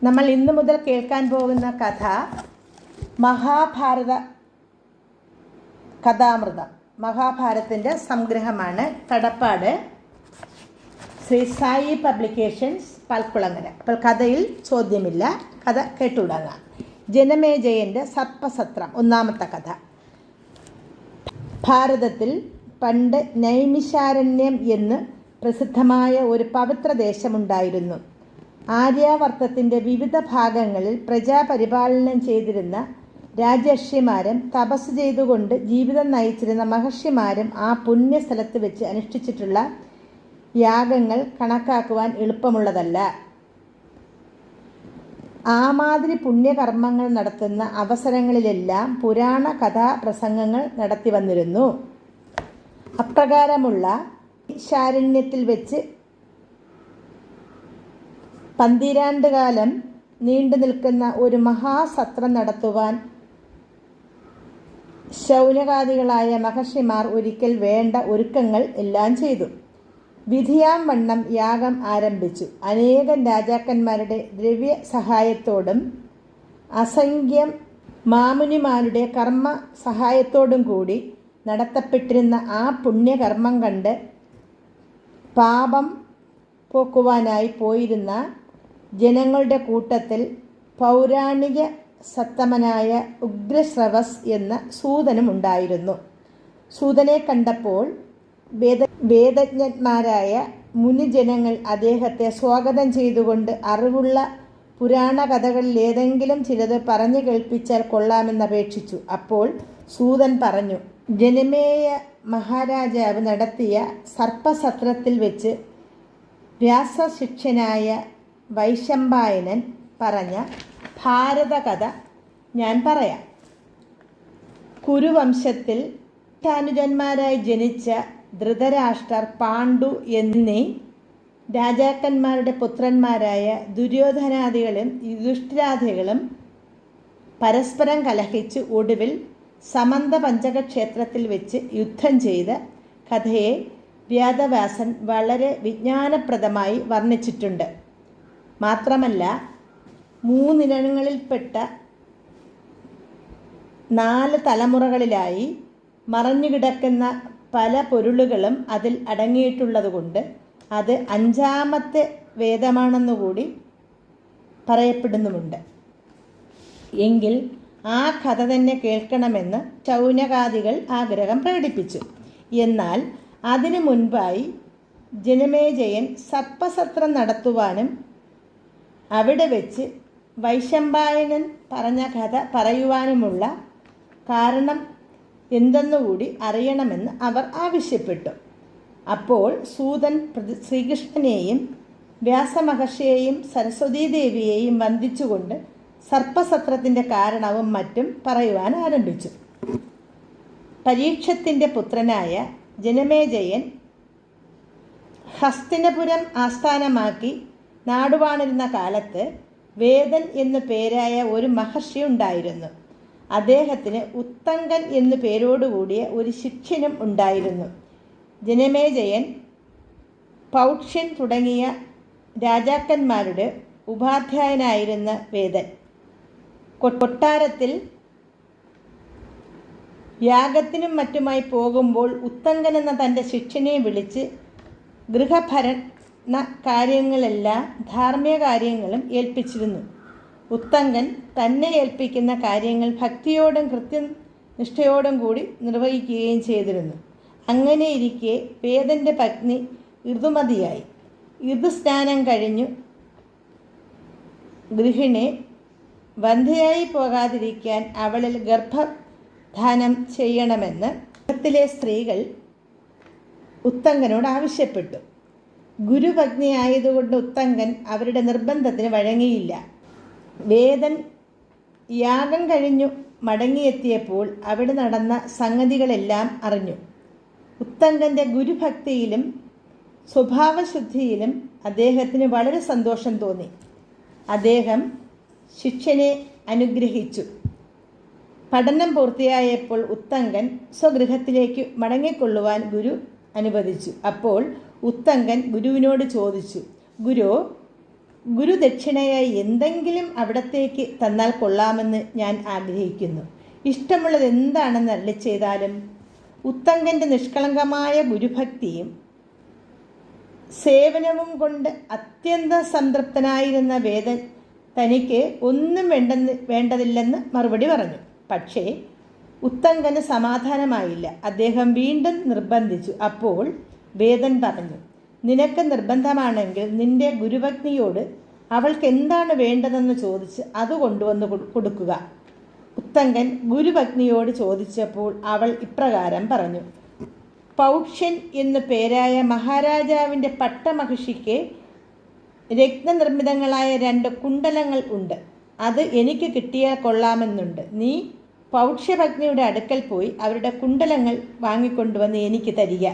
നമ്മൾ ഇന്നു മുതൽ കേൾക്കാൻ പോകുന്ന കഥ മഹാഭാരത കഥാമൃതം. മഹാഭാരതത്തിൻ്റെ സംഗ്രഹമാണ്. തടപ്പാട്, ശ്രീ സായി പബ്ലിക്കേഷൻസ്, പാൽക്കുളങ്ങര. അപ്പോൾ കഥയിൽ ചോദ്യമില്ല, കഥ കേട്ടുടങ്ങാം. ജനമേജയൻ്റെ സർപ്പസത്രം. ഒന്നാമത്തെ കഥ. ഭാരതത്തിൽ പണ്ട് നൈമിഷാരണ്യം എന്ന് പ്രസിദ്ധമായ ഒരു പവിത്ര ദേശമുണ്ടായിരുന്നു. ആര്യാവർത്തത്തിൻ്റെ വിവിധ ഭാഗങ്ങളിൽ പ്രജാപരിപാലനം ചെയ്തിരുന്ന രാജർഷിമാരും തപസ് ചെയ്തുകൊണ്ട് ജീവിതം നയിച്ചിരുന്ന മഹർഷിമാരും ആ പുണ്യസ്ഥലത്ത് വെച്ച് അനുഷ്ഠിച്ചിട്ടുള്ള യാഗങ്ങൾ കണക്കാക്കുവാൻ എളുപ്പമുള്ളതല്ല. ആ മാതിരി പുണ്യകർമ്മങ്ങൾ നടത്തുന്ന അവസരങ്ങളിലെല്ലാം പുരാണ കഥാപ്രസംഗങ്ങൾ നടത്തി വന്നിരുന്നു. അപ്രകാരമുള്ള ശാരണ്യത്തിൽ വെച്ച് 12 കാലം നീണ്ടു നിൽക്കുന്ന ഒരു മഹാസത്രം നടത്തുവാൻ ശൗനകാദികളായ മഹർഷിമാർ ഒരിക്കൽ വേണ്ട ഒരുക്കങ്ങൾ എല്ലാം ചെയ്തു. വിധിയാം വണ്ണം യാഗം ആരംഭിച്ചു. അനേകം രാജാക്കന്മാരുടെ ദ്രവ്യ സഹായത്തോടും അസംഖ്യം മാമുനിമാരുടെ കർമ്മ സഹായത്തോടും കൂടി നടത്തപ്പെട്ടിരുന്ന ആ പുണ്യകർമ്മം കണ്ട് പാപം പോക്കുവാനായി പോയിരുന്ന ജനങ്ങളുടെ കൂട്ടത്തിൽ പൗരാണിക സത്തമനായ ഉഗ്രശ്രവസ് എന്ന സൂതനും ഉണ്ടായിരുന്നു. സൂതനെ കണ്ടപ്പോൾ വേദജ്ഞന്മാരായ മുനിജനങ്ങൾ അദ്ദേഹത്തെ സ്വാഗതം ചെയ്തുകൊണ്ട് അറിവുള്ള പുരാണ കഥകളിൽ ഏതെങ്കിലും ചിലത് പറഞ്ഞു കേൾപ്പിച്ചാൽ കൊള്ളാമെന്നപേക്ഷിച്ചു. അപ്പോൾ സൂതൻ പറഞ്ഞു, ജനമേയ മഹാരാജാവ് നടത്തിയ സർപ്പസത്രത്തിൽ വെച്ച് വ്യാസശിഷ്യനായ വൈശമ്പായനൻ പറഞ്ഞ ഭാരതകഥ ഞാൻ പറയാം. കുരുവംശത്തിൽ അനുജന്മാരായി ജനിച്ച ധൃതരാഷ്ട്രർ, പാണ്ഡു എന്നീ രാജാക്കന്മാരുടെ പുത്രന്മാരായ ദുര്യോധനാദികളും യുധിഷ്ഠിരാദികളും പരസ്പരം കലഹിച്ച് ഒടുവിൽ സമന്ത പഞ്ചക ക്ഷേത്രത്തിൽ വെച്ച് യുദ്ധം ചെയ്ത കഥയെ വ്യാസവ്യാസൻ വളരെ വിജ്ഞാനപ്രദമായി വർണ്ണിച്ചിട്ടുണ്ട്. മാത്രമല്ല, 3 ഇനങ്ങളിൽപ്പെട്ട 4 തലമുറകളിലായി മറഞ്ഞുകിടക്കുന്ന പല പൊരുളുകളും അതിൽ അടങ്ങിയിട്ടുള്ളതുകൊണ്ട് അത് 5ാമത്തെ വേദമാണെന്നുകൂടി പറയപ്പെടുന്നുമുണ്ട്. എങ്കിൽ ആ കഥ തന്നെ കേൾക്കണമെന്ന് ശൗനകാദികൾ ആഗ്രഹം പ്രകടിപ്പിച്ചു. എന്നാൽ അതിനു മുൻപായി ജനമേജയൻ സർപ്പസത്രം നടത്തുവാനും അവിടെ വെച്ച് വൈശമ്പായനൻ പറഞ്ഞ കഥ പറയുവാനുമുള്ള കാരണം എന്തെന്നുകൂടി അറിയണമെന്ന് അവർ ആവശ്യപ്പെട്ടു. അപ്പോൾ സൂതൻ ശ്രീകൃഷ്ണനെയും വ്യാസമഹർഷിയെയും സരസ്വതീദേവിയെയും വന്ദിച്ചുകൊണ്ട് സർപ്പസത്രത്തിൻ്റെ കാരണവും മറ്റും പറയുവാൻ ആരംഭിച്ചു. പരീക്ഷത്തിൻ്റെ പുത്രനായ ജനമേജയൻ ഹസ്തിനപുരം ആസ്ഥാനമാക്കി നാടുവാണിരുന്ന കാലത്ത് വേദൻ എന്നു പേരായ ഒരു മഹർഷി ഉണ്ടായിരുന്നു. അദ്ദേഹത്തിന് ഉത്തങ്കൻ എന്നു പേരോടുകൂടിയ ഒരു ശിഷ്യനും ഉണ്ടായിരുന്നു. ജനമേജയൻ, പൗക്ഷ്യൻ തുടങ്ങിയ രാജാക്കന്മാരുടെ ഉപാധ്യായനായിരുന്ന വേദൻ കൊട്ടാരത്തിൽ യാഗത്തിനും മറ്റുമായി പോകുമ്പോൾ ഉത്തങ്കൻ എന്ന തൻ്റെ ശിഷ്യനെ വിളിച്ച് ഗൃഹഭരണ കാര്യങ്ങളെല്ലാം ധാർമ്മിക കാര്യങ്ങളും ഏൽപ്പിച്ചിരുന്നു. ഉത്തങ്കൻ തന്നെ ഏൽപ്പിക്കുന്ന കാര്യങ്ങൾ ഭക്തിയോടും കൃത്യനിഷ്ഠയോടും കൂടി നിർവഹിക്കുകയും ചെയ്തിരുന്നു. അങ്ങനെയിരിക്കെ വേദൻ്റെ പത്നി ഋതുമതിയായി. ഋതുസ്നാനം കഴിഞ്ഞു ഗൃഹിണി വന്ധ്യയായി പോകാതിരിക്കാൻ അവളിൽ ഗർഭധാനം ചെയ്യണമെന്ന് ഗൃഹത്തിലെ സ്ത്രീകൾ ഉത്തങ്കനോട് ആവശ്യപ്പെട്ടു. ഗുരുപത്നിയായതുകൊണ്ട് ഉത്തങ്കൻ അവരുടെ നിർബന്ധത്തിന് വഴങ്ങിയില്ല. വേദൻ യാഗം കഴിഞ്ഞു മടങ്ങിയെത്തിയപ്പോൾ അവിടെ നടന്ന സംഗതികളെല്ലാം അറിഞ്ഞു. ഉത്തങ്കൻ്റെ ഗുരുഭക്തിയിലും സ്വഭാവശുദ്ധിയിലും അദ്ദേഹത്തിന് വളരെ സന്തോഷം തോന്നി. അദ്ദേഹം ശിഷ്യനെ അനുഗ്രഹിച്ചു. പഠനം പൂർത്തിയായപ്പോൾ ഉത്തങ്കൻ സ്വഗൃഹത്തിലേക്ക് മടങ്ങിക്കൊള്ളുവാൻ ഗുരു അനുവദിച്ചു. അപ്പോൾ ഉത്തങ്കൻ ഗുരുവിനോട് ചോദിച്ചു, ഗുരു, ഗുരുദക്ഷിണയായി എന്തെങ്കിലും അവിടത്തേക്ക് തന്നാൽ കൊള്ളാമെന്ന് ഞാൻ ആഗ്രഹിക്കുന്നു. ഇഷ്ടമുള്ളത് എന്താണെന്ന് അരുളി ചെയ്താലും. ഉത്തങ്കൻ്റെ നിഷ്കളങ്കമായ ഗുരുഭക്തിയും സേവനവും കൊണ്ട് അത്യന്തം സംതൃപ്തനായിരുന്ന വേദൻ തനിക്ക് ഒന്നും വേണ്ടതില്ലെന്ന് മറുപടി പറഞ്ഞു. പക്ഷേ ഉത്തങ്കന് സമാധാനമായില്ല. അദ്ദേഹം വീണ്ടും നിർബന്ധിച്ചു. അപ്പോൾ വേദൻ പറഞ്ഞു, നിനക്ക് നിർബന്ധമാണെങ്കിൽ നിന്റെ ഗുരുഭഗ്നിയോട് അവൾക്ക് എന്താണ് വേണ്ടതെന്ന് ചോദിച്ച് അത് കൊണ്ടുവന്ന് കൊടുക്കുക. ഉത്തങ്കൻ ഗുരുഭഗ്നിയോട് ചോദിച്ചപ്പോൾ അവൾ ഇപ്രകാരം പറഞ്ഞു, പൗക്ഷ്യൻ എന്നു പേരായ മഹാരാജാവിൻ്റെ പട്ടമഹിഷിക്ക് രത്നനിർമ്മിതങ്ങളായ 2 കുണ്ടലങ്ങൾ ഉണ്ട്. അത് എനിക്ക് കിട്ടിയാൽ കൊള്ളാമെന്നുണ്ട്. നീ പൗക്ഷ്യഭഗ്നിയുടെ അടുക്കൽ പോയി അവരുടെ കുണ്ടലങ്ങൾ വാങ്ങിക്കൊണ്ടുവന്ന് എനിക്ക് തരിക.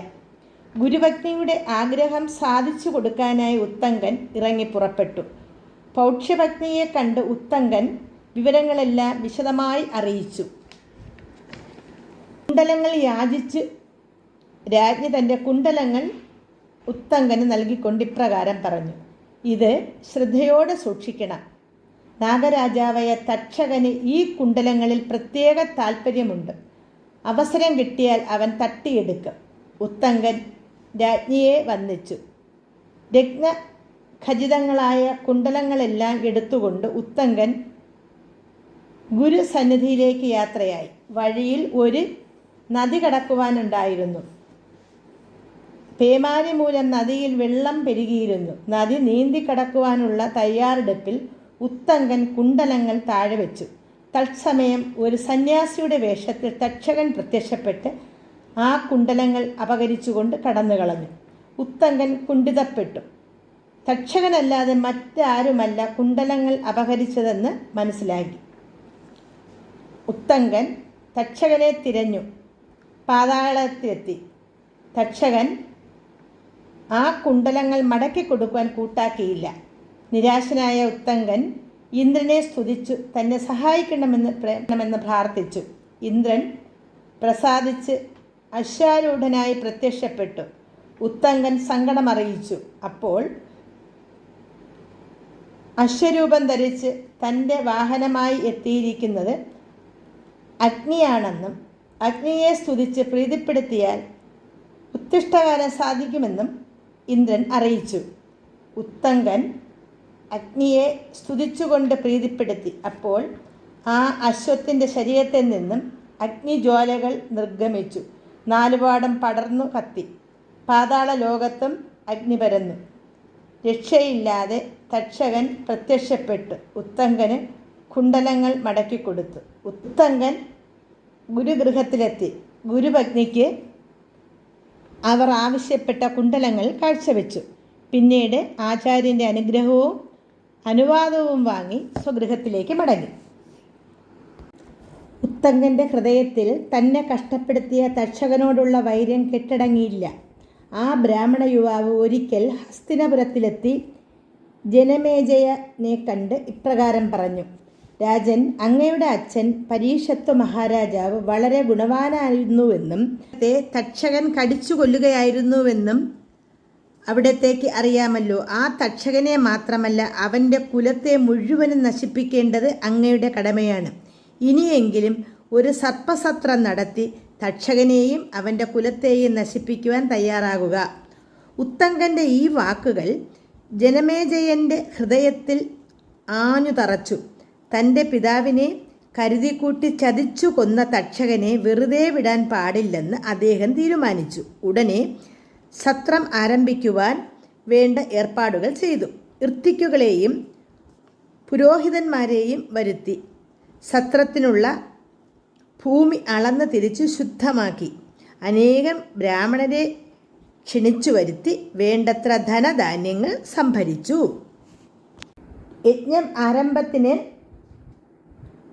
ഗുരുഭഗ്നിയുടെ ആഗ്രഹം സാധിച്ചു കൊടുക്കാനായി ഉത്തങ്കൻ ഇറങ്ങി പുറപ്പെട്ടു. പൗക്ഷ്യഭഗ്നിയെ കണ്ട് ഉത്തങ്കൻ വിവരങ്ങളെല്ലാം വിശദമായി അറിയിച്ചു. കുണ്ടലങ്ങൾ യാചിച്ച് രാജ്ഞി തൻ്റെ കുണ്ടലങ്ങൾ ഉത്തങ്കന് നൽകിക്കൊണ്ട് ഇപ്രകാരം പറഞ്ഞു, ഇത് ശ്രദ്ധയോടെ സൂക്ഷിക്കണം. നാഗരാജാവായ തക്ഷകന് ഈ കുണ്ടലങ്ങളിൽ പ്രത്യേക താൽപ്പര്യമുണ്ട്. അവസരം കിട്ടിയാൽ അവൻ തട്ടിയെടുക്കും. ഉത്തങ്കൻ രാജ്ഞിയെ വന്ദിച്ചു. രത്നഖചിതങ്ങളായ കുണ്ടലങ്ങളെല്ലാം എടുത്തുകൊണ്ട് ഉത്തങ്കൻ ഗുരുസന്നിധിയിലേക്ക് യാത്രയായി. വഴിയിൽ ഒരു നദി കടക്കുവാനുണ്ടായിരുന്നു. പേമാരി മൂലം നദിയിൽ വെള്ളം പെരുകിയിരുന്നു. നദി നീന്തി കടക്കുവാനുള്ള തയ്യാറെടുപ്പിൽ ഉത്തങ്കൻ കുണ്ടലങ്ങൾ താഴെ വെച്ചു. തത്സമയം ഒരു സന്യാസിയുടെ വേഷത്തിൽ തക്ഷകൻ പ്രത്യക്ഷപ്പെട്ട് ആ കുണ്ടലങ്ങൾ അപഹരിച്ചുകൊണ്ട് കടന്നു കളഞ്ഞു. ഉത്തങ്കൻ കുണ്ഠിതപ്പെട്ടു. തക്ഷകനല്ലാതെ മറ്റാരുമല്ല കുണ്ടലങ്ങൾ അപഹരിച്ചതെന്ന് മനസ്സിലാക്കി. ഉത്തങ്കൻ തക്ഷകനെ തിരഞ്ഞു പാതാളത്തിലെത്തി. തക്ഷകൻ ആ കുണ്ടലങ്ങൾ മടക്കി കൊടുക്കുവാൻ കൂട്ടാക്കിയില്ല. നിരാശനായ ഉത്തങ്കൻ ഇന്ദ്രനെ സ്തുതിച്ചു തന്നെ സഹായിക്കണമെന്ന് പ്രാർത്ഥിച്ചു. ഇന്ദ്രൻ പ്രസാദിച്ച് അശ്വാരൂഢനായി പ്രത്യക്ഷപ്പെട്ടു. ഉത്തങ്കൻ സങ്കടമറിയിച്ചു. അപ്പോൾ അശ്വരൂപം ധരിച്ച് തൻ്റെ വാഹനമായി എത്തിയിരിക്കുന്നത് അഗ്നിയാണെന്നും അഗ്നിയെ സ്തുതിച്ച് പ്രീതിപ്പെടുത്തിയാൽ ഉത്തിഷ്ഠകാലം സാധിക്കുമെന്നും ഇന്ദ്രൻ അറിയിച്ചു. ഉത്തങ്കൻ അഗ്നിയെ സ്തുതിച്ചുകൊണ്ട് പ്രീതിപ്പെടുത്തി. അപ്പോൾ ആ അശ്വത്തിൻ്റെ ശരീരത്തിൽ നിന്നും അഗ്നിജ്വാലകൾ നിർഗമിച്ചു. 4 പാടം പടർന്നു കത്തി. പാതാള ലോകത്തും അഗ്നി പരന്നു. രക്ഷയില്ലാതെ തക്ഷകൻ പ്രത്യക്ഷപ്പെട്ടു ഉത്തങ്കന് കുണ്ടലങ്ങൾ മടക്കിക്കൊടുത്തു. ഉത്തങ്കൻ ഗുരുഗൃഹത്തിലെത്തി. ഗുരുഭഗ്നിക്ക് അവർ ആവശ്യപ്പെട്ട കുണ്ടലങ്ങൾ കാഴ്ചവെച്ചു. പിന്നീട് ആചാര്യൻ്റെ അനുഗ്രഹവും അനുവാദവും വാങ്ങി സ്വഗൃഹത്തിലേക്ക് മടങ്ങി. ഉത്തങ്കൻ്റെ ഹൃദയത്തിൽ തന്നെ കഷ്ടപ്പെടുത്തിയ തക്ഷകനോടുള്ള വൈര്യം കെട്ടടങ്ങിയില്ല. ആ ബ്രാഹ്മണ യുവാവ് ഒരിക്കൽ ഹസ്തിനപുരത്തിലെത്തി ജനമേജയനെ കണ്ട് ഇപ്രകാരം പറഞ്ഞു, രാജൻ, അങ്ങയുടെ അച്ഛൻ പരീക്ഷത്ത് മഹാരാജാവ് വളരെ ഗുണവാനായിരുന്നുവെന്നും തക്ഷകൻ കടിച്ചു കൊല്ലുകയായിരുന്നുവെന്നും അവിടത്തേക്ക് അറിയാമല്ലോ. ആ തക്ഷകനെ മാത്രമല്ല അവൻ്റെ കുലത്തെ മുഴുവനും നശിപ്പിക്കേണ്ടത് അങ്ങയുടെ കടമയാണ്. ഇനിയെങ്കിലും ഒരു സർപ്പസത്രം നടത്തി തക്ഷകനെയും അവൻ്റെ കുലത്തെയും നശിപ്പിക്കുവാൻ തയ്യാറാകുക. ഉത്തങ്കൻ്റെ ഈ വാക്കുകൾ ജനമേജയൻ്റെ ഹൃദയത്തിൽ ആഞ്ഞു തറച്ചു. തൻ്റെ പിതാവിനെ കരുതിക്കൂട്ടി ചതിച്ചു കൊന്ന തക്ഷകനെ വെറുതെ വിടാൻ പാടില്ലെന്ന് അദ്ദേഹം തീരുമാനിച്ചു. ഉടനെ സത്രം ആരംഭിക്കുവാൻ വേണ്ട ഏർപ്പാടുകൾ ചെയ്തു. ഋത്വിക്കുകളെയും പുരോഹിതന്മാരെയും വരുത്തി സത്രത്തിനുള്ള ഭൂമി അളന്ന് തിരിച്ചു ശുദ്ധമാക്കി. അനേകം ബ്രാഹ്മണരെ ക്ഷണിച്ചു വരുത്തി വേണ്ടത്ര ധനധാന്യങ്ങൾ സംഭരിച്ചു. യജ്ഞം ആരംഭത്തിന്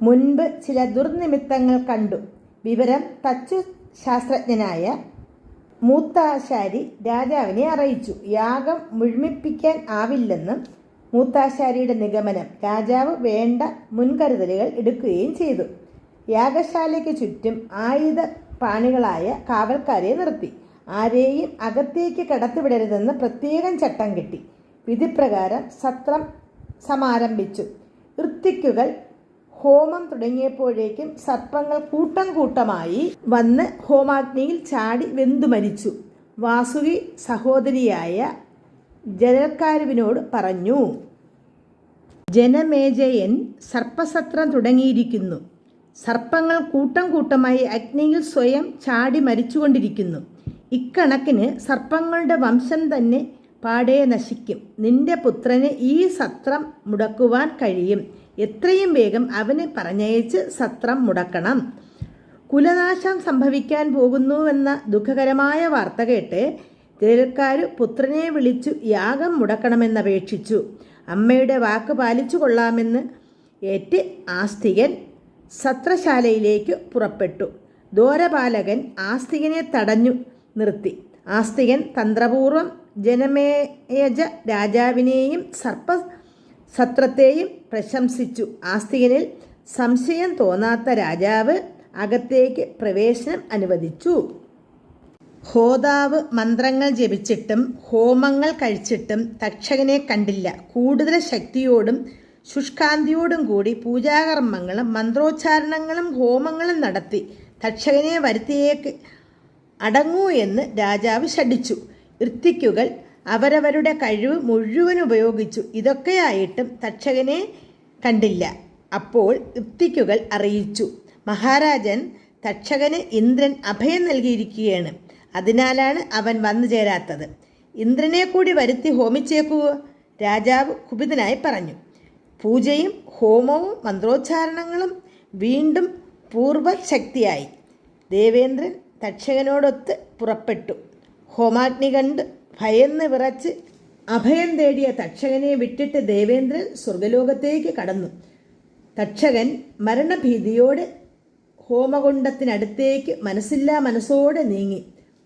മുൻപ് ചില ദുർനിമിത്തങ്ങൾ കണ്ടു. വിവരം തച്ചു ശാസ്ത്രജ്ഞനായ മൂത്താശാരി രാജാവിനെ അറിയിച്ചു. യാഗം മുഴുമിപ്പിക്കാൻ ആവില്ലെന്നും മൂത്താശാരിയുടെ നിഗമനം. രാജാവ് വേണ്ട മുൻകരുതലുകൾ എടുക്കുകയും ചെയ്തു. യാഗശാലയ്ക്ക് ചുറ്റും ആയുധപാണികളായ കാവൽക്കാരെ നിർത്തി. ആരെയും അകത്തേക്ക് കടത്തിവിടരുതെന്ന് പ്രത്യേകം ചട്ടം കെട്ടി. വിധിപ്രകാരം സത്രം സമാരംഭിച്ചു. ഋത്വിക്കുകൾ ഹോമം തുടങ്ങിയപ്പോഴേക്കും സർപ്പങ്ങൾ കൂട്ടം കൂട്ടമായി വന്ന് ഹോമാഗ്നിയിൽ ചാടി വെന്തു മരിച്ചു. വാസുകി സഹോദരിയായ ജനൽക്കാരുവിനോട് പറഞ്ഞു, ജനമേജയൻ സർപ്പസത്രം തുടങ്ങിയിരിക്കുന്നു. സർപ്പങ്ങൾ കൂട്ടം കൂട്ടമായി അഗ്നിയിൽ സ്വയം ചാടി മരിച്ചുകൊണ്ടിരിക്കുന്നു. ഇക്കണക്കിന് സർപ്പങ്ങളുടെ വംശം തന്നെ പാടെ നശിക്കും. നിന്റെ പുത്രന് ഈ സത്രം മുടക്കുവാൻ കഴിയും. എത്രയും വേഗം അവനെ പറഞ്ഞയച്ച് സത്രം മുടക്കണം. കുലനാശം സംഭവിക്കാൻ പോകുന്നുവെന്ന ദുഃഖകരമായ വാർത്ത കേട്ട് ജയിൽക്കാർ പുത്രനെ വിളിച്ചു യാഗം മുടക്കണമെന്നപേക്ഷിച്ചു. അമ്മയുടെ വാക്ക് പാലിച്ചു കൊള്ളാമെന്ന് ഏറ്റ് ആസ്തികൻ സത്രശാലയിലേക്ക് പുറപ്പെട്ടു. ദ്വാരപാലകൻ ആസ്തികനെ തടഞ്ഞു നിർത്തി. ആസ്തികൻ തന്ത്രപൂർവം ജനമേയജ രാജാവിനെയും സർപ്പസത്രത്തെയും പ്രശംസിച്ചു. ആസ്തികനിൽ സംശയം തോന്നാത്ത രാജാവ് അകത്തേക്ക് പ്രവേശനം അനുവദിച്ചു. ഹോതാവ് മന്ത്രങ്ങൾ ജപിച്ചിട്ടും ഹോമങ്ങൾ കഴിച്ചിട്ടും തക്ഷകനെ കണ്ടില്ല. കൂടുതൽ ശക്തിയോടും ശുഷ്കാന്തിയോടും കൂടി പൂജാകർമ്മങ്ങളും മന്ത്രോച്ചാരണങ്ങളും ഹോമങ്ങളും നടത്തി തക്ഷകനെ വരുത്തിയേക്ക് അടങ്ങൂ എന്ന് രാജാവ് ശഠിച്ചു. ഋത്വിക്കുകൾ അവരവരുടെ കഴിവ് മുഴുവൻ ഉപയോഗിച്ചു. ഇതൊക്കെയായിട്ടും തക്ഷകനെ കണ്ടില്ല. അപ്പോൾ ഋത്വിക്കുകൾ അറിയിച്ചു, മഹാരാജൻ തക്ഷകന് ഇന്ദ്രൻ അഭയം നൽകിയിരിക്കുകയാണ്. അതിനാലാണ് അവൻ വന്നു ചേരാത്തത്. ഇന്ദ്രനെ കൂടി വരുത്തി ഹോമിച്ചേക്കുക. രാജാവ് കുപിതനായി പറഞ്ഞു. പൂജയും ഹോമവും മന്ത്രോച്ചാരണങ്ങളും വീണ്ടും പൂർവശക്തിയായി. ദേവേന്ദ്രൻ തക്ഷകനോടൊത്ത് പുറപ്പെട്ടു. ഹോമാഗ്നി കണ്ട് ഭയന്ന് വിറച്ച് അഭയം തേടിയ തക്ഷകനെ വിട്ടിട്ട് ദേവേന്ദ്രൻ സ്വർഗലോകത്തേക്ക് കടന്നു. തക്ഷകൻ മരണഭീതിയോടെ ഹോമകുണ്ഡത്തിനടുത്തേക്ക് മനസ്സില്ലാ മനസ്സോടെ നീങ്ങി.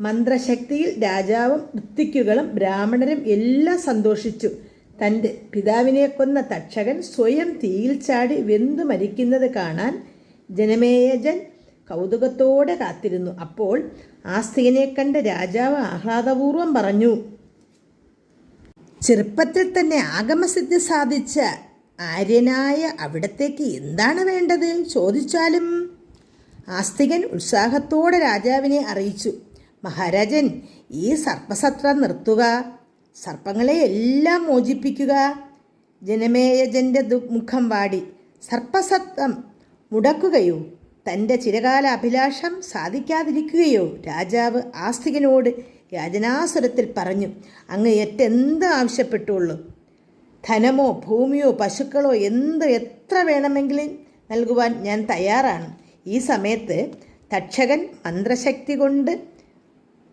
മന്ത്രശക്തിയിൽ രാജാവും ഋത്വിക്കുകളും ബ്രാഹ്മണരും എല്ലാം സന്തോഷിച്ചു. തൻ്റെ പിതാവിനെ കൊന്ന തക്ഷകൻ സ്വയം തീയിൽ ചാടി വെന്തു മരിക്കുന്നത് കാണാൻ ജനമേജൻ കൗതുകത്തോടെ കാത്തിരുന്നു. അപ്പോൾ ആസ്തികനെ കണ്ട് രാജാവ് ആഹ്ലാദപൂർവം പറഞ്ഞു, ചെറുപ്പത്തിൽ തന്നെ ആഗമസിദ്ധി സാധിച്ച ആര്യനായ അവിടത്തേക്ക് എന്താണ് വേണ്ടത് ചോദിച്ചാലും? ആസ്തികൻ ഉത്സാഹത്തോടെ രാജാവിനെ അറിയിച്ചു, മഹാരാജൻ, ഈ സർപ്പസത്രം നിർത്തുക, സർപ്പങ്ങളെ എല്ലാം മോചിപ്പിക്കുക. ജനമേയജൻ്റെ മുഖം വാടി. സർപ്പസത്രം മുടക്കുകയോ തൻ്റെ ചിരകാല അഭിലാഷം സാധിക്കാതിരിക്കുകയോ? രാജാവ് ആസ്തികനോട് യാചനാസുരത്തിൽ പറഞ്ഞു, അങ്ങ് ഏറ്റെന്ത് ആവശ്യപ്പെട്ടുള്ളൂ. ധനമോ ഭൂമിയോ പശുക്കളോ എത്ര വേണമെങ്കിലും നൽകുവാൻ ഞാൻ തയ്യാറാണ്. ഈ സമയത്ത് തക്ഷകൻ മന്ത്രശക്തി കൊണ്ട്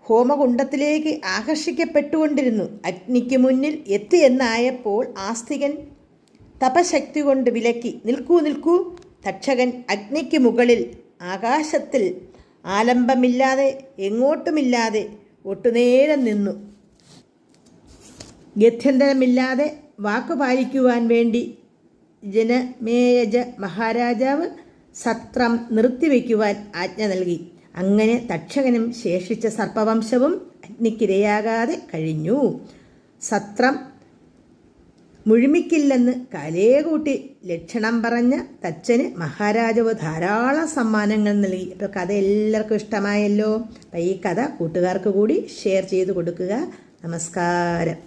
ഹോമകുണ്ഡത്തിലേക്ക് ആകർഷിക്കപ്പെട്ടുകൊണ്ടിരുന്നു. അഗ്നിക്ക് മുന്നിൽ എത്തിയെന്നായപ്പോൾ ആസ്തികൻ തപശക്തി കൊണ്ട് വിലക്കി. നിൽക്കൂ നിൽക്കൂ. തക്ഷകൻ അഗ്നിക്ക് മുകളിൽ ആകാശത്തിൽ ആലംബമില്ലാതെ എങ്ങോട്ടുമില്ലാതെ ഒട്ടുനേരം നിന്നു. ഗത്യന്തരമില്ലാതെ വാക്കു പാലിക്കുവാൻ വേണ്ടി ജനമേയജ മഹാരാജാവ് സത്രം നിർത്തിവെക്കുവാൻ ആജ്ഞ നൽകി. അങ്ങനെ തക്ഷകനും ശേഷിച്ച സർപ്പവംശവും അഗ്നിക്കിരയാകാതെ കഴിഞ്ഞു. സത്രം മുഴുമിക്കില്ലെന്ന് കാലേകൂട്ടി ലക്ഷണം പറഞ്ഞ തച്ചന് മഹാരാജാവ് ധാരാളം സമ്മാനങ്ങൾ നൽകി. അപ്പോൾ കഥ എല്ലാവർക്കും ഇഷ്ടമായല്ലോ. അപ്പോൾ ഈ കഥ കൂട്ടുകാർക്ക് കൂടി ഷെയർ ചെയ്ത് കൊടുക്കുക. നമസ്കാരം.